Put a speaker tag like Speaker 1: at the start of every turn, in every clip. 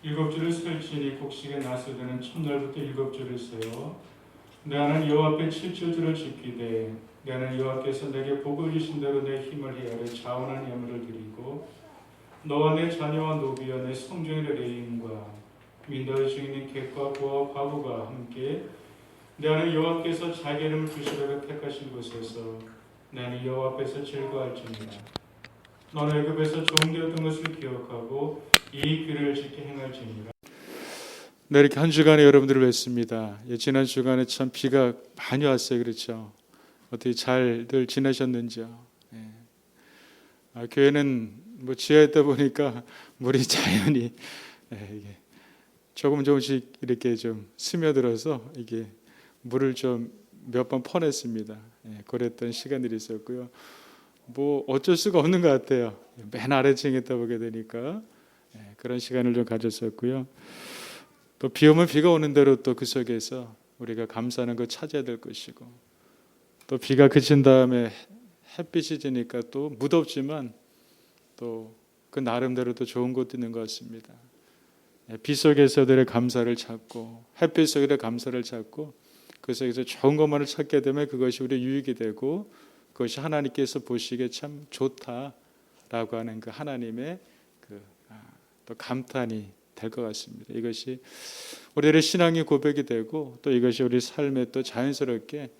Speaker 1: 일곱 줄을 설지니 곡식에 나서드는 첫날부터 일곱 줄을 세요. 나는 여호와 앞에 칠칠줄을 지키되 나는 여호와께서 내게 복을 주신 대로 내 힘을 헤아려 자원한 예물을 드리고 너와 내 자녀와 노비와 내 성중의 레인과 민다의 중인 객과 고와 과부가 함께 나는 여호와께서 자기 이름을 주시려고 택하신 곳에서 나는 여호와 앞에서 즐거워할지니라. 너는 애굽에서 종되었던 것을 기억하고 이 규례를 지켜 행할지니라. 네, 이렇게 한 주간에 여러분들을 뵙습니다. 지난 주간에 참 비가 많이 왔어요. 그렇죠? 어떻게 잘들 지내셨는지요? 교회는 뭐 지하에 있다 보니까 물이 자연히 이게 조금씩 이렇게 좀 스며들어서 이게 물을 좀 몇 번 퍼냈습니다. 그랬던 시간들이 있었고요. 뭐 어쩔 수가 없는 것 같아요. 맨 아래층에 있다 보게 되니까 그런 시간을 좀 가졌었고요. 또 비 오면 비가 오는 대로 또 그 속에서 우리가 감사하는 거 찾아야 될 것이고, 또 비가 그친 다음에 햇빛이 지니까 또 무덥지만 또 그 나름대로 또 좋은 것도 있는 것 같습니다. 비 속에서들의 감사를 찾고 햇빛 속에서의 감사를 찾고 그 속에서 좋은 것만을 찾게 되면 그것이 우리의 유익이 되고 그것이 하나님께서 보시기에 참 좋다라고 하는 그 하나님의 또 감탄이 될 것 같습니다. 이것이 우리의 신앙의 고백이 되고 또 이것이 우리 삶에 또 자연스럽게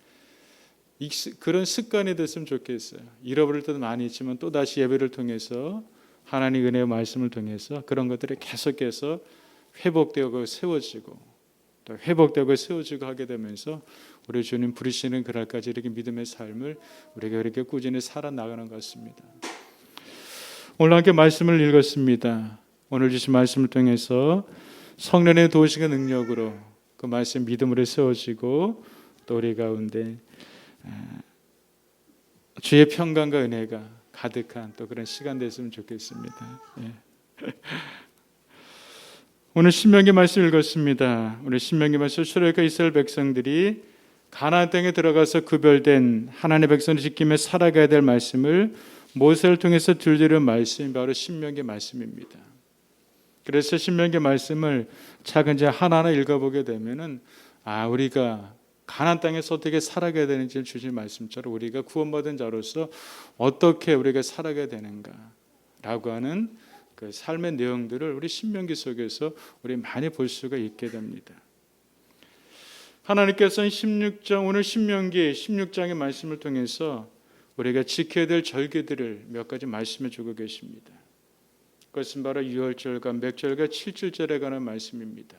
Speaker 1: 그런 습관이 됐으면 좋겠어요. 잃어버릴 때도 많이 있지만 또 다시 예배를 통해서 하나님의 은혜의 말씀을 통해서 그런 것들이 계속해서 회복되고 세워지고 또 회복되고 세워지고 하게 되면서 우리 주님 부르시는 그날까지 이렇게 믿음의 삶을 우리가 이렇게 꾸준히 살아나가는 것 같습니다. 오늘 함께 말씀을 읽었습니다. 오늘 주신 말씀을 통해서 성령의 도우심의 능력으로 그 말씀 믿음으로 세워지고 또 우리 가운데 주의 평강과 은혜가 가득한 또 그런 시간 됐으면 좋겠습니다. 오늘 신명기 말씀 읽었습니다. 우리 신명기 말씀 출애굽한 이스라엘 백성들이 가나안 땅에 들어가서 구별된 하나님의 백성을 지키며 살아가야 될 말씀을 모세를 통해서 들려준 말씀이 바로 신명기 말씀입니다. 그래서 신명기 말씀을 차근차근 하나하나 읽어보게 되면은 우리가 가나안 땅에서 어떻게 살아가야 되는지를 주신 말씀처럼 우리가 구원받은 자로서 어떻게 우리가 살아가야 되는가라고 하는 그 삶의 내용들을 우리 신명기 속에서 우리 많이 볼 수가 있게 됩니다. 하나님께서는 16장 오늘 신명기 16장의 말씀을 통해서 우리가 지켜야 될 절기들을 몇 가지 말씀해 주고 계십니다. 그것은 바로 유월절과 맥절과 칠칠절에 관한 말씀입니다.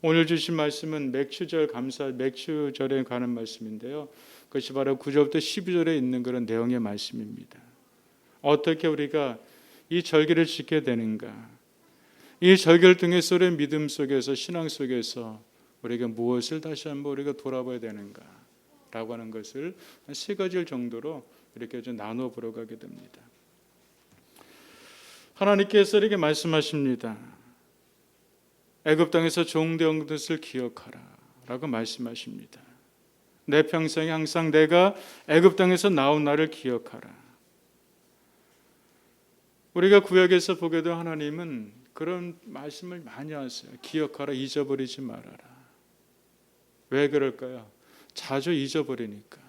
Speaker 1: 오늘 주신 말씀은 맥주절 감사 맥주절에 관한 말씀인데요. 그것이 바로 9절부터 12절에 있는 그런 내용의 말씀입니다. 어떻게 우리가 이 절기를 지켜야 되는가? 이 절기를 통해서 우리의 믿음 속에서 신앙 속에서 우리가 무엇을 다시 한번 우리가 돌아봐야 되는가? 라고 하는 것을 한 세 가지 정도로 이렇게 좀 나누어 보러 가게 됩니다. 하나님께서 이렇게 말씀하십니다. 애굽 땅에서 종되었던 것을 기억하라 라고 말씀하십니다. 내 평생에 항상 내가 애굽 땅에서 나온 나를 기억하라. 우리가 구약에서 보게 된 하나님은 그런 말씀을 많이 하세요. 기억하라, 잊어버리지 말아라. 왜 그럴까요? 자주 잊어버리니까.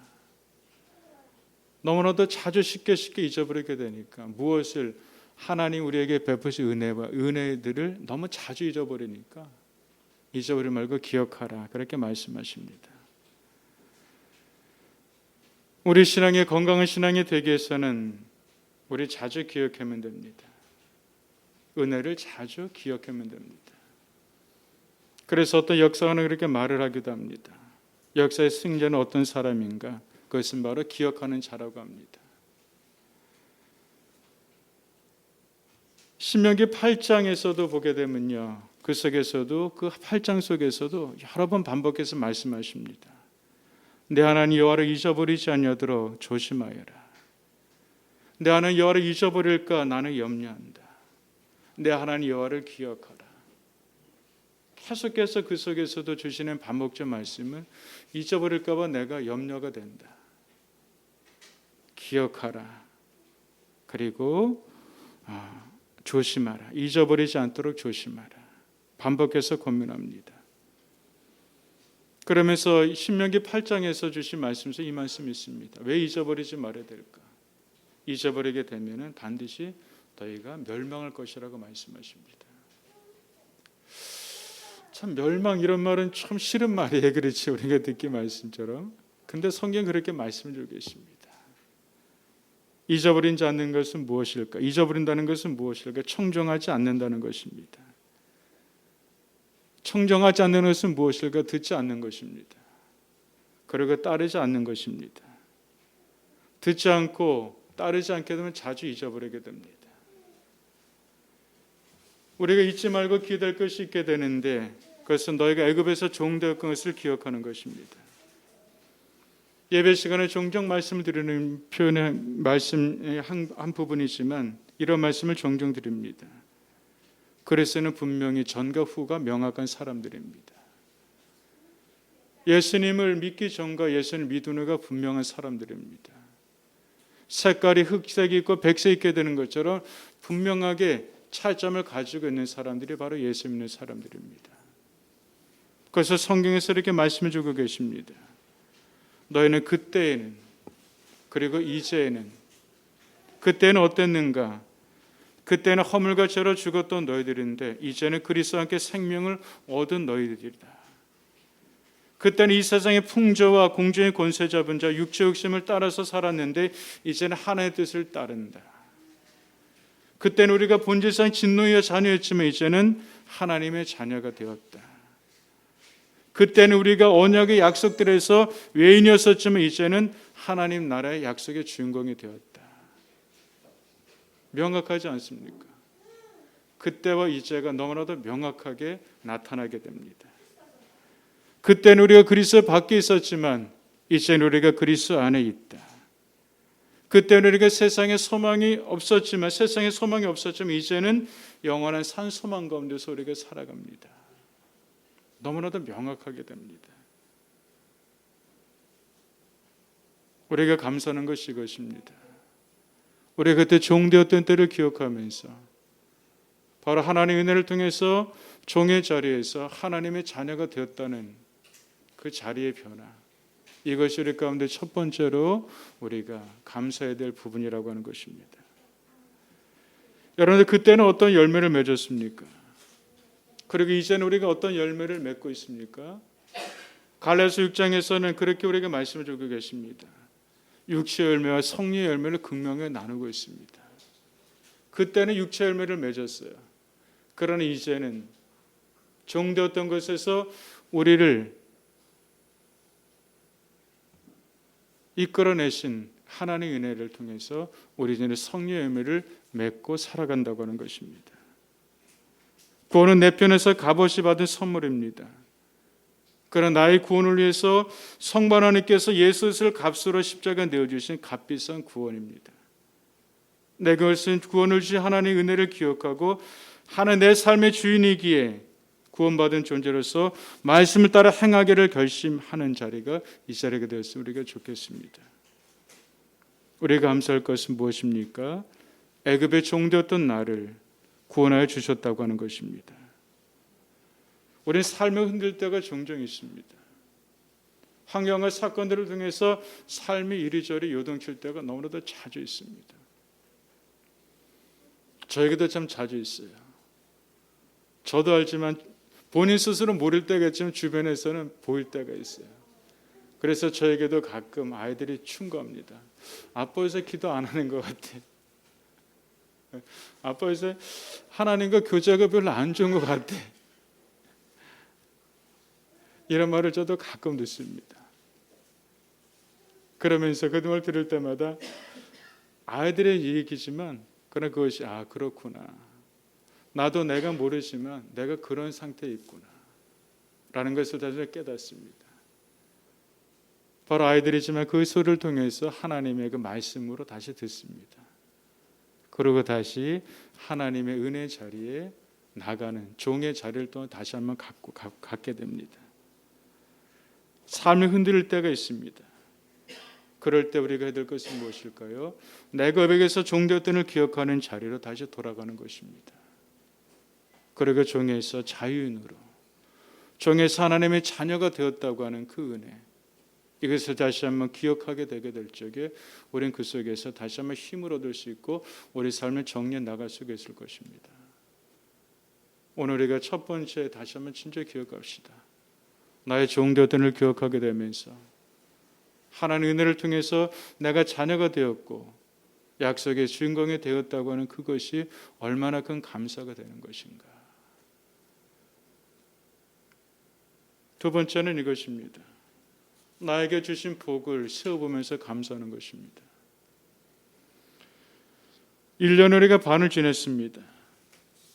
Speaker 1: 너무나도 자주 쉽게 잊어버리게 되니까 무엇을 하나님 우리에게 베푸신 은혜와 은혜들을 너무 자주 잊어버리니까 잊어버리지 말고 기억하라 그렇게 말씀하십니다. 우리 신앙의 건강한 신앙이 되기 위해서는 우리 자주 기억하면 됩니다. 은혜를 자주 기억하면 됩니다. 그래서 어떤 역사관은 그렇게 말을 하기도 합니다. 역사의 승자는 어떤 사람인가? 그것은 바로 기억하는 자라고 합니다. 신명기 8장에서도 보게 되면요. 그 속에서도 그 8장 속에서도 여러 번 반복해서 말씀하십니다. 내 하나님 여호와를 잊어버리지 아니하도록 조심하여라. 내 하나님 여호와를 잊어버릴까 나는 염려한다. 내 하나님 여호와를 기억하라. 계속해서 그 속에서도 주시는 반복적 말씀은 잊어버릴까 봐 내가 염려가 된다. 기억하라. 그리고 조심하라. 잊어버리지 않도록 조심하라. 반복해서 권면합니다. 그러면서 신명기 8장에서 주신 말씀에서 이 말씀이 있습니다. 왜 잊어버리지 말아야 될까? 잊어버리게 되면 반드시 너희가 멸망할 것이라고 말씀하십니다. 참 멸망 이런 말은 참 싫은 말이에요. 그렇지 우리가 듣기 말씀처럼. 근데 성경 그렇게 말씀을 주고 계십니다. 잊어버리지 않는 것은 무엇일까? 잊어버린다는 것은 무엇일까? 청정하지 않는다는 것입니다. 청정하지 않는 것은 무엇일까? 듣지 않는 것입니다. 그리고 따르지 않는 것입니다. 듣지 않고 따르지 않게 되면 자주 잊어버리게 됩니다. 우리가 잊지 말고 기도할 것이 있게 되는데 그것은 너희가 애굽에서 종되었던 것을 기억하는 것입니다. 예배 시간에 종종 말씀을 드리는 표현의 말씀의 한 부분이지만 이런 말씀을 종종 드립니다. 그리스도는 분명히 전과 후가 명확한 사람들입니다. 예수님을 믿기 전과 예수님을 믿은 후가 분명한 사람들입니다. 색깔이 흑색이 있고 백색이 있게 되는 것처럼 분명하게 차이점을 가지고 있는 사람들이 바로 예수 믿는 사람들입니다. 그래서 성경에서 이렇게 말씀해 주고 계십니다. 너희는 그때에는 그리고 이제에는 그때는 어땠는가? 그때는 허물과 죄로 죽었던 너희들인데 이제는 그리스도와 함께 생명을 얻은 너희들이다. 그때는 이 세상의 풍조와 공중의 권세 잡은 자 육체 욕심을 따라서 살았는데 이제는 하나님의 뜻을 따른다. 그때는 우리가 본질상 진노의 자녀였지만 이제는 하나님의 자녀가 되었다. 그때는 우리가 언약의 약속들에서 외인이었었지만 이제는 하나님 나라의 약속의 주인공이 되었다. 명확하지 않습니까? 그때와 이제가 너무나도 명확하게 나타나게 됩니다. 그때는 우리가 그리스도 밖에 있었지만 이제는 우리가 그리스도 안에 있다. 그때는 우리가 세상에 소망이 없었지만 이제는 영원한 산 소망 가운데서 우리가 살아갑니다. 너무나도 명확하게 됩니다. 우리가 감사하는 것이 이것입니다. 우리가 그때 종되었던 때를 기억하면서 바로 하나님의 은혜를 통해서 종의 자리에서 하나님의 자녀가 되었다는 그 자리의 변화, 이것이 우리 가운데 첫 번째로 우리가 감사해야 될 부분이라고 하는 것입니다. 여러분들 그때는 어떤 열매를 맺었습니까? 그리고 이제는 우리가 어떤 열매를 맺고 있습니까? 갈라디아서 6장에서는 그렇게 우리에게 말씀을 주고 계십니다. 육체의 열매와 성령의 열매를 극명하게 나누고 있습니다. 그때는 육체 열매를 맺었어요. 그러나 이제는 종되었던 것에서 우리를 이끌어내신 하나님의 은혜를 통해서 우리 이제는 성령의 열매를 맺고 살아간다고 하는 것입니다. 구원은 내 편에서 값없이 받은 선물입니다. 그러나 나의 구원을 위해서 성부 하나님께서 예수를 값으로 십자가에 내어주신 값비싼 구원입니다. 내 그것은 구원을 주신 하나님의 은혜를 기억하고 하나님 내 삶의 주인이기에 구원받은 존재로서 말씀을 따라 행하기를 결심하는 자리가 이 자리가 되었으면 우리가 좋겠습니다. 우리가 감사할 것은 무엇입니까? 애굽의 종되었던 나를 구원하여 주셨다고 하는 것입니다. 우리는 삶을 흔들 때가 종종 있습니다. 환경과 사건들을 통해서 삶이 이리저리 요동칠 때가 너무나도 자주 있습니다. 저에게도 참 자주 있어요. 저도 알지만 본인 스스로 모를 때가 있지만 주변에서는 보일 때가 있어요. 그래서 저에게도 가끔 아이들이 충고합니다. 아빠 요새 기도 안 하는 것 같아. 아빠 요새 하나님과 교제가 별로 안 좋은 것 같아. 이런 말을 저도 가끔 듣습니다. 그러면서 그 말 들을 때마다 아이들의 얘기지만 그러나 그것이 그렇구나. 나도 내가 모르지만 내가 그런 상태에 있구나. 라는 것을 다시 깨닫습니다. 바로 아이들이지만 그 소리를 통해서 하나님의 그 말씀으로 다시 듣습니다. 그리고 다시 하나님의 은혜 자리에 나가는 종의 자리를 또 다시 한번 갖게 됩니다. 삶이 흔들릴 때가 있습니다. 그럴 때 우리가 해야 될 것은 무엇일까요? 내가 고백에서 종되었던을 기억하는 자리로 다시 돌아가는 것입니다. 그리고 종에서 자유인으로, 종에서 하나님의 자녀가 되었다고 하는 그 은혜, 이것을 다시 한번 기억하게 되게 될 적에 우리는 그 속에서 다시 한번 힘을 얻을 수 있고 우리 삶을 정리해 나갈 수가 있을 것입니다. 오늘 우리가 첫 번째 다시 한번 진짜 기억합시다. 나의 종되었던을 기억하게 되면서 하나님의 은혜를 통해서 내가 자녀가 되었고 약속의 주인공이 되었다고 하는 그것이 얼마나 큰 감사가 되는 것인가. 두 번째는 이것입니다. 나에게 주신 복을 세어보면서 감사하는 것입니다. 1년 우리가 반을 지냈습니다.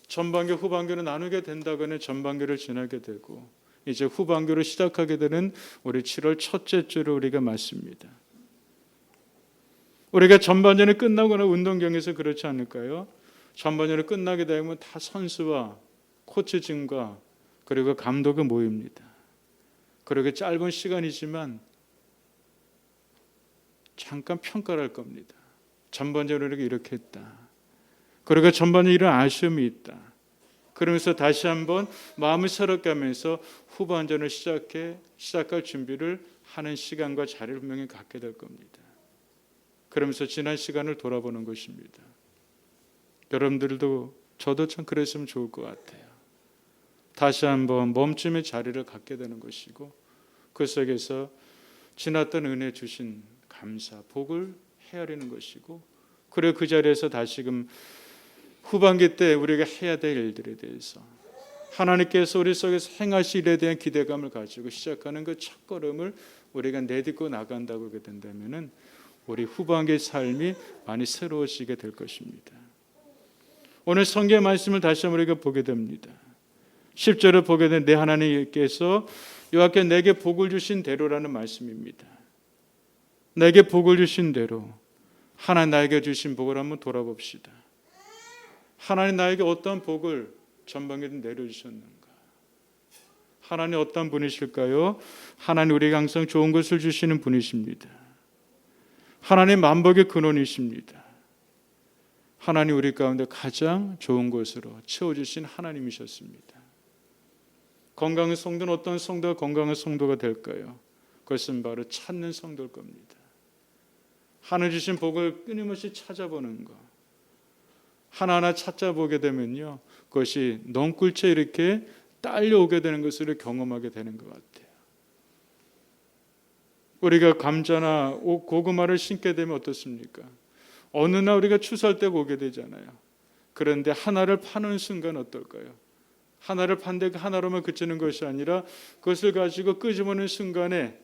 Speaker 1: 전반기 후반기로 나누게 된다고는 전반기를 지나게 되고 이제 후반기로 시작하게 되는 우리 7월 첫째 주를 우리가 맞습니다. 우리가 전반전이 끝나거나 운동경에서 그렇지 않을까요? 전반전이 끝나게 되면 다 선수와 코치진과 그리고 감독이 모입니다. 그렇게 짧은 시간이지만 잠깐 평가를 할 겁니다. 전반전으로 이렇게 했다. 그리고 전반전에 이런 아쉬움이 있다. 그러면서 다시 한번 마음을 새롭게 하면서 후반전을 시작할 준비를 하는 시간과 자리를 분명히 갖게 될 겁니다. 그러면서 지난 시간을 돌아보는 것입니다. 여러분들도 저도 참 그랬으면 좋을 것 같아요. 다시 한번 멈춤의 자리를 갖게 되는 것이고 그 속에서 지났던 은혜 주신 감사, 복을 헤아리는 것이고 그리고 그 자리에서 다시금 후반기 때 우리가 해야 될 일들에 대해서 하나님께서 우리 속에서 행하실 일에 대한 기대감을 가지고 시작하는 그 첫걸음을 우리가 내딛고 나간다고 하게 된다면 우리 후반기의 삶이 많이 새로워지게 될 것입니다. 오늘 성경의 말씀을 다시 한번 우리가 보게 됩니다. 10절을 보게 된 내 하나님께서 여호와께 내게 복을 주신 대로라는 말씀입니다. 내게 복을 주신 대로 하나님 나에게 주신 복을 한번 돌아봅시다. 하나님 나에게 어떤 복을 전방에 내려주셨는가? 하나님 어떤 분이실까요? 하나님 우리에게 항상 좋은 것을 주시는 분이십니다. 하나님 만복의 근원이십니다. 하나님 우리 가운데 가장 좋은 것으로 채워주신 하나님이셨습니다. 건강한 성도는 어떤 성도가 건강한 성도가 될까요? 그것은 바로 찾는 성도일 겁니다. 하나님 주신 복을 끊임없이 찾아보는 것. 하나하나 찾아보게 되면요, 그것이 넝굴째 이렇게 딸려오게 되는 것을 경험하게 되는 것 같아요. 우리가 감자나 고구마를 심게 되면 어떻습니까? 어느 날 우리가 추수할 때 오게 되잖아요. 그런데 하나를 파는 순간 어떨까요? 하나를 판데 그 하나로만 그치는 것이 아니라 그것을 가지고 끄집어내는 순간에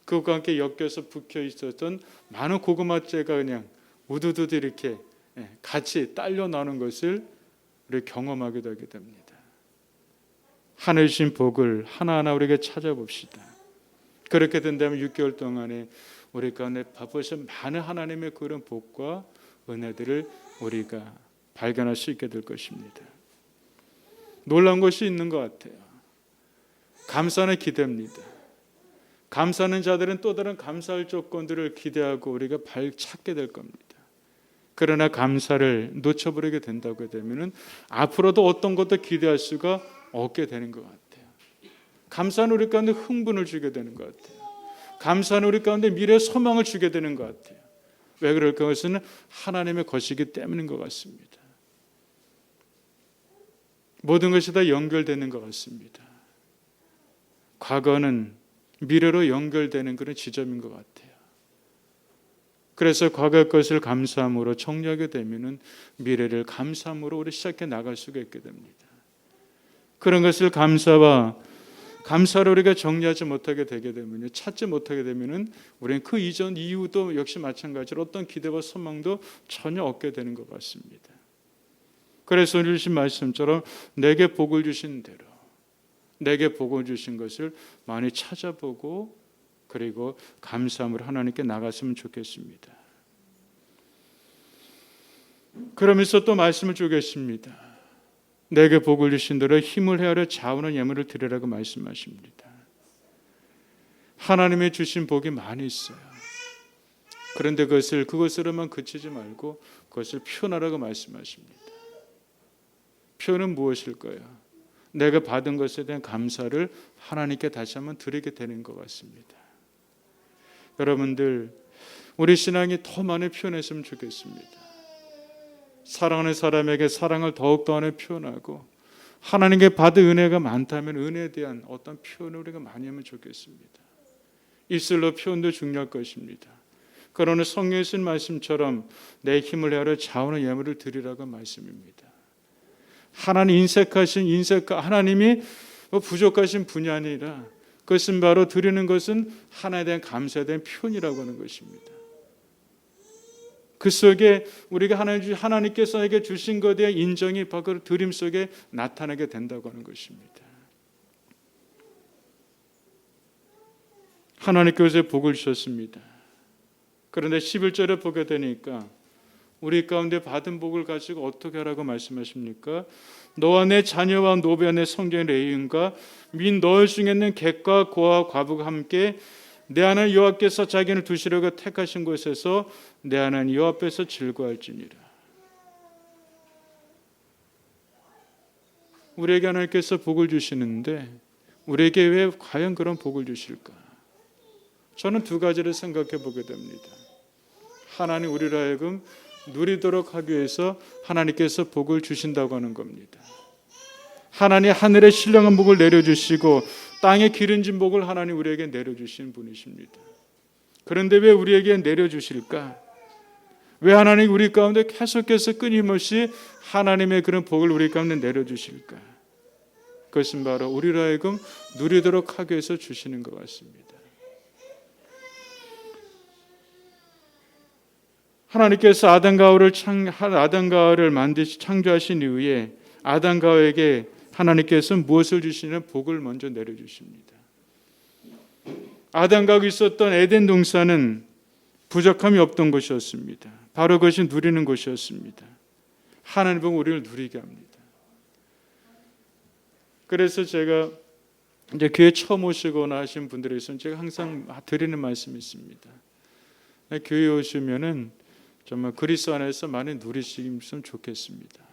Speaker 1: 그것과 함께 엮여서 붙여 있었던 많은 고구마째가 그냥 우두두두 이렇게 같이 딸려 나오는 것을 우리 경험하게 되게 됩니다. 하늘 주신 복을 하나하나 우리가 찾아봅시다. 그렇게 된다면 6개월 동안에 우리 가운데 바쁘셔 많은 하나님의 그런 복과 은혜들을 우리가 발견할 수 있게 될 것입니다. 놀라운 것이 있는 것 같아요. 감사는 기대입니다. 감사하는 자들은 또 다른 감사할 조건들을 기대하고 우리가 찾게 될 겁니다. 그러나 감사를 놓쳐버리게 된다고 되면 앞으로도 어떤 것도 기대할 수가 없게 되는 것 같아요. 감사는 우리 가운데 흥분을 주게 되는 것 같아요. 감사는 우리 가운데 미래의 소망을 주게 되는 것 같아요. 왜 그럴까? 그것은 하나님의 것이기 때문인 것 같습니다. 모든 것이 다 연결되는 것 같습니다. 과거는 미래로 연결되는 그런 지점인 것 같아요. 그래서 과거의 것을 감사함으로 정리하게 되면 미래를 감사함으로 우리 시작해 나갈 수가 있게 됩니다. 그런 것을 감사로 우리가 정리하지 못하게 되게 되면, 찾지 못하게 되면 우리는 그 이전 이후도 역시 마찬가지로 어떤 기대와 소망도 전혀 얻게 되는 것 같습니다. 그래서 오늘 주신 말씀처럼 내게 복을 주신 대로 내게 복을 주신 것을 많이 찾아보고 그리고 감사함으로 하나님께 나갔으면 좋겠습니다. 그러면서 또 말씀을 주겠습니다. 내게 복을 주신 대로 힘을 헤아려 자원한 예물을 드리라고 말씀하십니다. 하나님의 주신 복이 많이 있어요. 그런데 그것으로만 그치지 말고 그것을 표현하라고 말씀하십니다. 표현은 무엇일까요? 내가 받은 것에 대한 감사를 하나님께 다시 한번 드리게 되는 것 같습니다. 여러분들, 우리 신앙이 더 많이 표현했으면 좋겠습니다. 사랑하는 사람에게 사랑을 더욱더 많이 표현하고, 하나님께 받은 은혜가 많다면 은혜에 대한 어떤 표현을 우리가 많이 하면 좋겠습니다. 입술로 표현도 중요할 것입니다. 그러나 성경에 쓴 말씀처럼 내 힘을 다하여 자원의 예물을 드리라고 말씀입니다. 하나님이 부족하신 분이 아니라 그것은 바로 드리는 것은 하나님에 대한 감사에 대한 표현이라고 하는 것입니다. 그 속에 우리가 하나님께서 에게 주신 것에 대한 인정이 바로 드림 속에 나타나게 된다고 하는 것입니다. 하나님께서 복을 주셨습니다. 그런데 11절에 보게 되니까 우리 가운데 받은 복을 가지고 어떻게 하라고 말씀하십니까? 너와 내 자녀와 노비와 내 성전의 레위인과 및 너희 중에 있는 객과 고아와 과부가 함께 내 하나님 여호와께서 자기를 두시려고 택하신 곳에서 내 하나님 여호와 앞에서 즐거워할지니라. 우리에게 하나님께서 복을 주시는데 우리에게 왜 과연 그런 복을 주실까? 저는 두 가지를 생각해 보게 됩니다. 하나님 우리로 하여금 누리도록 하기 위해서 하나님께서 복을 주신다고 하는 겁니다. 하나님 하늘의 신령한 복을 내려주시고 땅에 기름진 복을 하나님 우리에게 내려주신 분이십니다. 그런데 왜 우리에게 내려주실까? 왜 하나님 우리 가운데 계속해서 끊임없이 하나님의 그런 복을 우리 가운데 내려주실까? 그것은 바로 우리로 하여금 누리도록 하기 위해서 주시는 것 같습니다. 하나님께서 아담과 하와를 만드시 창조하신 이후에 아담과 하와에게 하나님께서 무엇을 주시냐면 복을 먼저 내려주십니다. 아담과 하와 있었던 에덴 동산은 부족함이 없던 것이었습니다. 바로 그것이 누리는 것이었습니다. 하나님은 우리를 누리게 합니다. 그래서 제가 이제 교회 처음 오시거나 하신 분들에 있어서 제가 항상 드리는 말씀이 있습니다. 교회에 오시면은 정말 그리스도 안에서 많이 누리시면 좋겠습니다.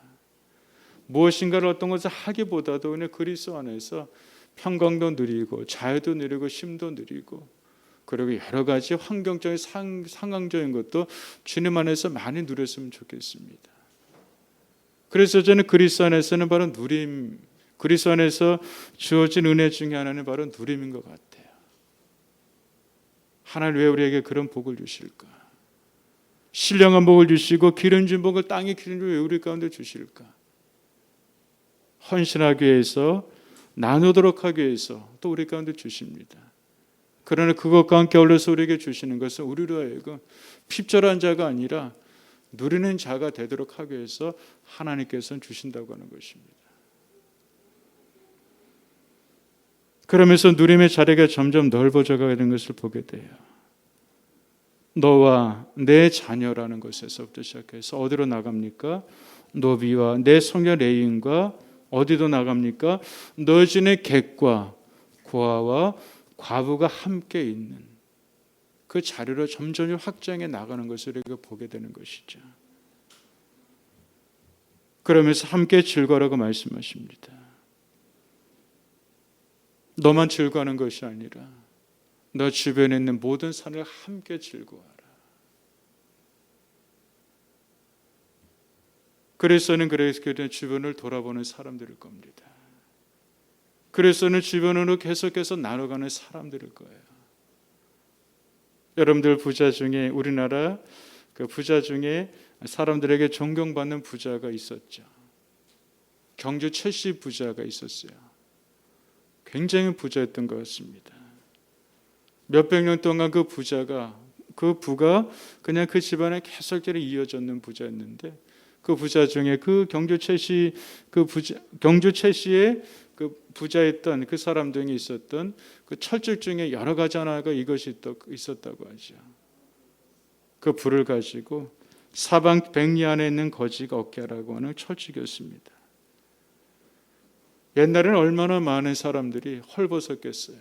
Speaker 1: 무엇인가를 어떤 것을 하기보다도 그냥 그리스도 안에서 평강도 누리고 자유도 누리고 쉼도 누리고 그리고 여러 가지 환경적인 상황적인 것도 주님 안에서 많이 누렸으면 좋겠습니다. 그래서 저는 그리스도 안에서는 바로 누림, 그리스도 안에서 주어진 은혜 중에 하나는 바로 누림인 것 같아요. 하나님 왜 우리에게 그런 복을 주실까? 신령한 복을 주시고 기름진 복을 땅에 기름진 복을 왜 우리 가운데 주실까? 헌신하기 위해서 나누도록 하기 위해서 또 우리 가운데 주십니다. 그러나 그것과 함께 어울려서 우리에게 주시는 것은 우리로 하여금 핍절한 자가 아니라 누리는 자가 되도록 하기 위해서 하나님께서는 주신다고 하는 것입니다. 그러면서 누림의 자리가 점점 넓어져 가는 것을 보게 돼요. 너와 내 자녀라는 것에서부터 시작해서 어디로 나갑니까? 노비와 내 성녀 레위인과 어디도 나갑니까? 너희 중에 객과 고아와 과부가 함께 있는 그 자리로 점점 확장해 나가는 것을 우리가 보게 되는 것이죠. 그러면서 함께 즐거라고 말씀하십니다. 너만 즐거워하는 것이 아니라 너 주변에 있는 모든 산을 함께 즐거워하라. 그래서는 주변을 돌아보는 사람들일 겁니다. 그래서는 주변으로 계속해서 나눠가는 사람들일 거예요. 여러분들 부자 중에 우리나라 그 부자 중에 사람들에게 존경받는 부자가 있었죠. 경주 최씨 부자가 있었어요. 굉장히 부자였던 것 같습니다. 몇백 년 동안 그 부가 그냥 그 집안에 계속적으로 이어졌는 부자였는데 그 부자 중에 그 경주 최씨의 그 부자였던 그 사람 등에 있었던 그 철칙 중에 여러 가지 하나가 이것이 있었다고 하죠. 그 불을 가지고 사방 백리 안에 있는 거지가 얻게 하라고 하는 철칙이었습니다. 옛날에는 얼마나 많은 사람들이 헐벗었겠어요.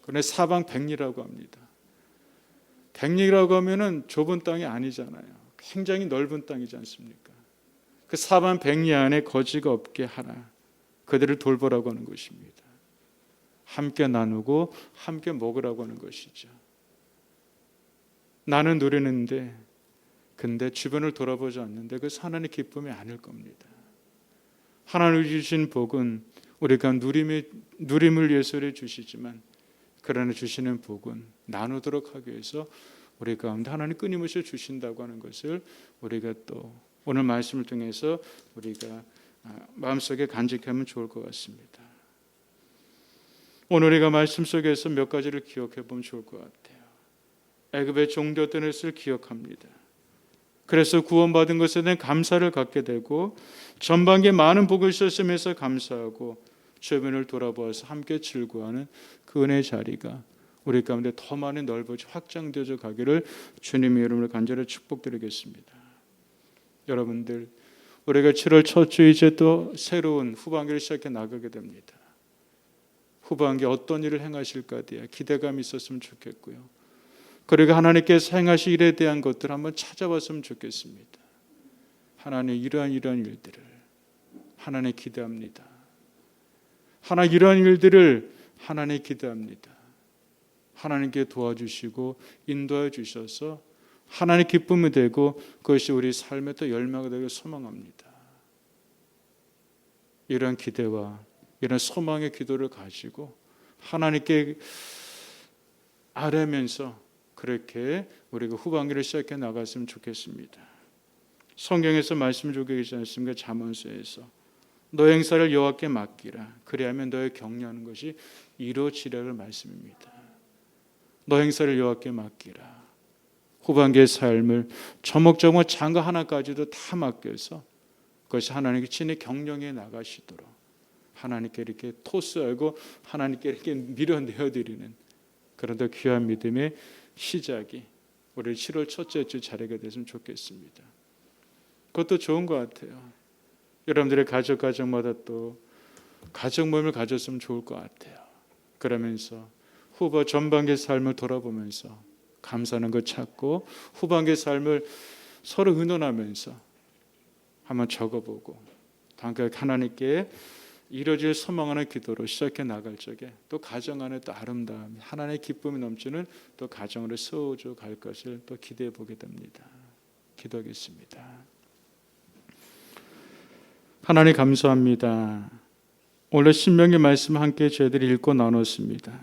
Speaker 1: 그런데 사방 백리라고 합니다. 백리라고 하면은 좁은 땅이 아니잖아요. 굉장히 넓은 땅이지 않습니까? 그 사방 백리 안에 거지가 없게 하라. 그들을 돌보라고 하는 것입니다. 함께 나누고 함께 먹으라고 하는 것이죠. 나는 누리는데 근데 주변을 돌아보지 않는데 그 하나님의 기쁨이 아닐 겁니다. 하나님이 주신 복은 우리가 누림을 위해서 주시지만 그러나 주시는 복은 나누도록 하기 위해서 우리 가운데 하나님 끊임없이 주신다고 하는 것을 우리가 또 오늘 말씀을 통해서 우리가 마음속에 간직하면 좋을 것 같습니다. 오늘 우리가 말씀 속에서 몇 가지를 기억해 보면 좋을 것 같아요. 애굽의 종되었던 것을 기억합니다. 그래서 구원받은 것에 대한 감사를 갖게 되고 전반기에 많은 복을 주셨음에서 감사하고 주변을 돌아보아서 함께 즐거워하는 그 은혜의 자리가 우리 가운데 더 많이 넓어져 확장되어져 가기를 주님의 이름으로 간절히 축복드리겠습니다. 여러분들 우리가 7월 첫 주 이제 또 새로운 후반기를 시작해 나가게 됩니다. 후반기 어떤 일을 행하실까에 대한 기대감이 있었으면 좋겠고요. 그리고 하나님께서 행하실 일에 대한 것들을 한번 찾아봤으면 좋겠습니다. 하나님 이러한 일들을 하나님 기대합니다. 하나님 이러한 일들을 하나님 기대합니다. 하나님께 도와주시고 인도해 주셔서 하나님의 기쁨이 되고 그것이 우리 삶의 또 열매가 되길 소망합니다. 이런 기대와 이런 소망의 기도를 가지고 하나님께 아뢰면서 그렇게 우리가 후반기를 시작해 나갔으면 좋겠습니다. 성경에서 말씀 주고 계시지 않습니까? 잠언서에서 너의 행사를 여호와께 맡기라. 그리하면 너의 격려하는 것이 이루어지리라는 말씀입니다. 너의 행사를 여호와께 맡기라. 후반기의 삶을 조목조목 장거 하나까지도 다 맡겨서 그것이 하나님께 친히 격려해 나가시도록 하나님께 이렇게 토스하고 하나님께 이렇게 밀어내어 드리는 그런 더 귀한 믿음의 시작이 우리 7월 첫째 주 자리가 됐으면 좋겠습니다. 그것도 좋은 것 같아요. 여러분들의 가정마다 또 가정 모임을 가졌으면 좋을 것 같아요. 그러면서 전반기의 삶을 돌아보면서 감사하는 것 찾고 후반기의 삶을 서로 의논하면서 한번 적어보고 하나님께 이루어질 소망하는 기도로 시작해 나갈 적에 또 가정 안에 또 아름다움 하나님의 기쁨이 넘치는 또 가정으로 세워져 갈 것을 또 기대해 보게 됩니다. 기도하겠습니다. 하나님 감사합니다. 오늘 신명기 말씀 함께 저희들이 읽고 나눴습니다.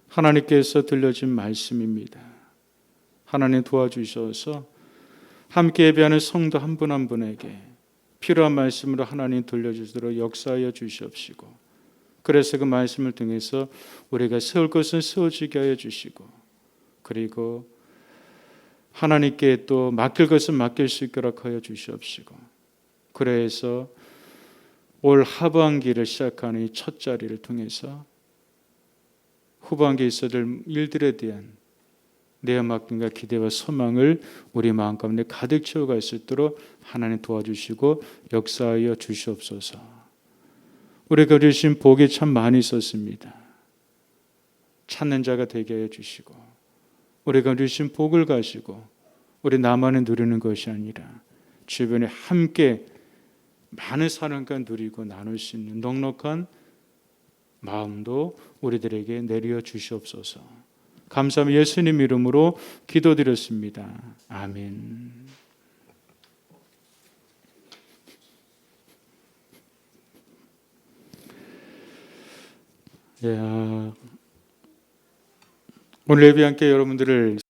Speaker 1: 하나님께서 들려진 말씀입니다. 하나님 도와주셔서 함께 예배하는 성도 한 분 한 분에게 필요한 말씀으로 하나님 들려주시도록 역사하여 주시옵시고 그래서 그 말씀을 통해서 우리가 세울 것은 세워지게 하여 주시고 그리고 하나님께 또 맡길 것은 맡길 수 있도록 하여 주시옵시고 그래서 올 하반기를 시작하는 이 첫 자리를 통해서 후반기에 있어야 될 일들에 대한 내 맡김과 기대와 소망을 우리 마음 가운데 가득 채워갈 수 있도록 하나님 도와주시고 역사하여 주시옵소서. 우리가 주신 복이 참 많이 있었습니다. 찾는 자가 되게 하여 주시고 우리가 주신 복을 가지고 우리 나만을 누리는 것이 아니라 주변에 함께 많은 사랑과 누리고 나눌 수 있는 넉넉한 마음도 우리들에게 내려 주시옵소서. 감사합니다. 예수님 이름으로 기도드렸습니다. 아멘. 오늘 예배 함께 여러분들을